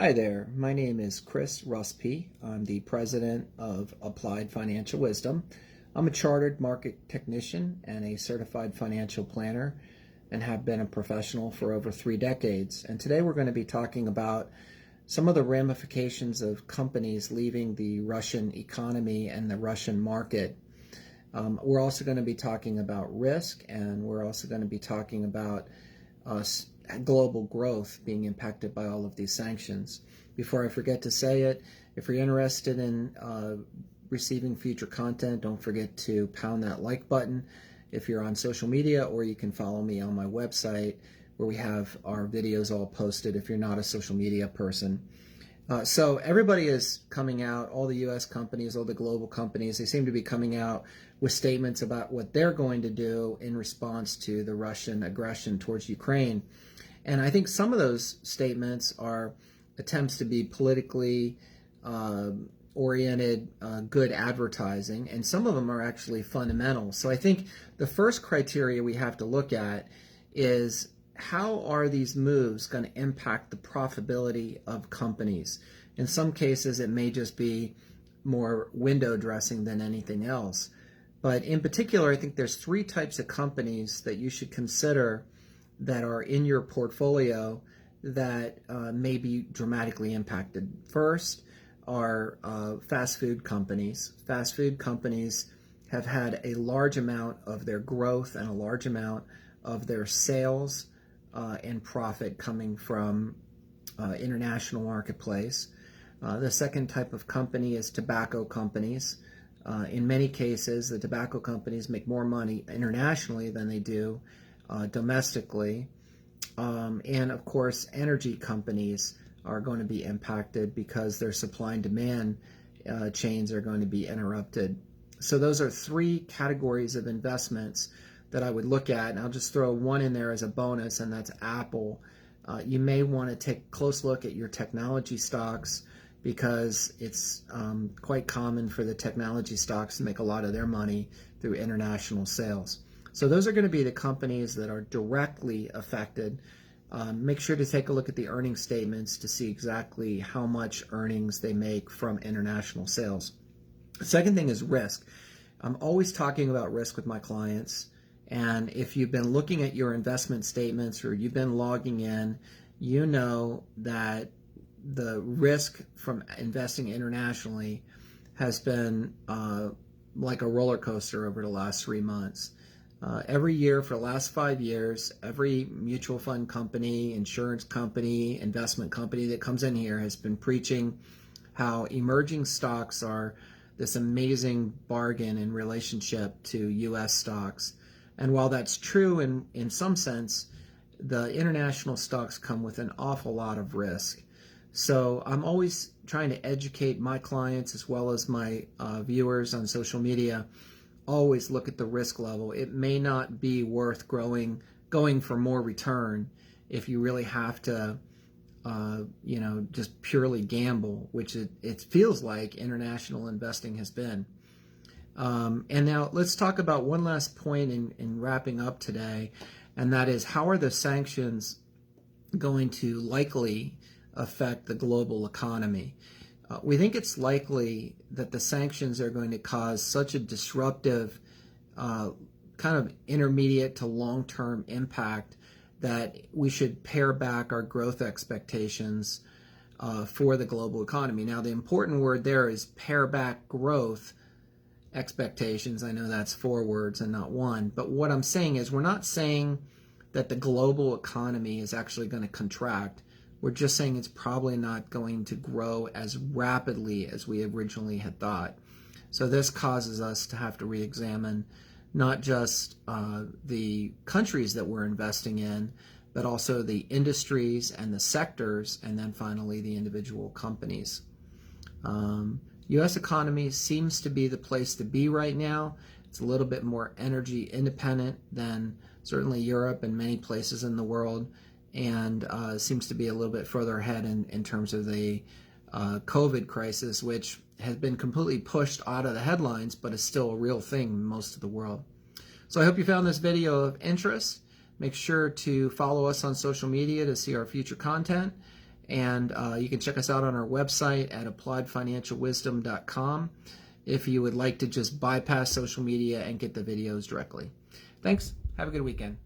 Hi there, my name is Chris Ruspe. I'm the president of Applied Financial Wisdom. I'm a chartered market technician and a certified financial planner and have been a professional for over 3 decades. And today we're going to be talking about some of the ramifications of companies leaving the Russian economy and the Russian market. We're also going to be talking about risk, and we're also going to be talking about global growth being impacted by all of these sanctions. Before I forget to say it, if you're interested in receiving future content, don't forget to pound that like button if you're on social media, or you can follow me on my website where we have our videos all posted if you're not a social media person. So everybody is coming out, all the U.S. companies, all the global companies, they seem to be coming out with statements about what they're going to do in response to the Russian aggression towards Ukraine. And I think some of those statements are attempts to be politically oriented, good advertising, and some of them are actually fundamental. So I think the first criteria we have to look at is, how are these moves going to impact the profitability of companies? In some cases, it may just be more window dressing than anything else. But in particular, I think there's 3 types of companies that you should consider that are in your portfolio that may be dramatically impacted. First are fast food companies. Fast food companies have had a large amount of their growth and a large amount of their sales and profit coming from international marketplace. The second type of company is tobacco companies. In many cases, the tobacco companies make more money internationally than they do domestically. And of course, energy companies are going to be impacted because their supply and demand chains are going to be interrupted. So those are 3 categories of investments that I would look at, and I'll just throw one in there as a bonus, and that's Apple. You may want to take a close look at your technology stocks, because it's quite common for the technology stocks to make a lot of their money through international sales. So those are going to be the companies that are directly affected. Make sure to take a look at the earnings statements to see exactly how much earnings they make from international sales. The second thing is risk. I'm always talking about risk with my clients. And if you've been looking at your investment statements or you've been logging in, you know that the risk from investing internationally has been like a roller coaster over the last 3 months. Every year for the last 5 years, every mutual fund company, insurance company, investment company that comes in here has been preaching how emerging stocks are this amazing bargain in relationship to U.S. stocks. And while that's true in some sense, the international stocks come with an awful lot of risk. So I'm always trying to educate my clients as well as my viewers on social media. Always look at the risk level. It may not be worth going for more return if you really have to, just purely gamble, which it feels like international investing has been. And now let's talk about one last point in wrapping up today, and that is, how are the sanctions going to likely affect the global economy? We think it's likely that the sanctions are going to cause such a disruptive kind of intermediate to long-term impact that we should pare back our growth expectations for the global economy. Now, the important word there is pare back growth expectations. I know that's 4 words and not 1, but what I'm saying is, we're not saying that the global economy is actually going to contract. We're just saying it's probably not going to grow as rapidly as we originally had thought. So this causes us to have to re-examine not just the countries that we're investing in, but also the industries and the sectors, and then finally the individual companies. U.S. economy seems to be the place to be right now. It's a little bit more energy independent than certainly Europe and many places in the world, and seems to be a little bit further ahead in terms of the COVID crisis, which has been completely pushed out of the headlines, but is still a real thing in most of the world. So I hope you found this video of interest. Make sure to follow us on social media to see our future content, And you can check us out on our website at appliedfinancialwisdom.com if you would like to just bypass social media and get the videos directly. Thanks. Have a good weekend.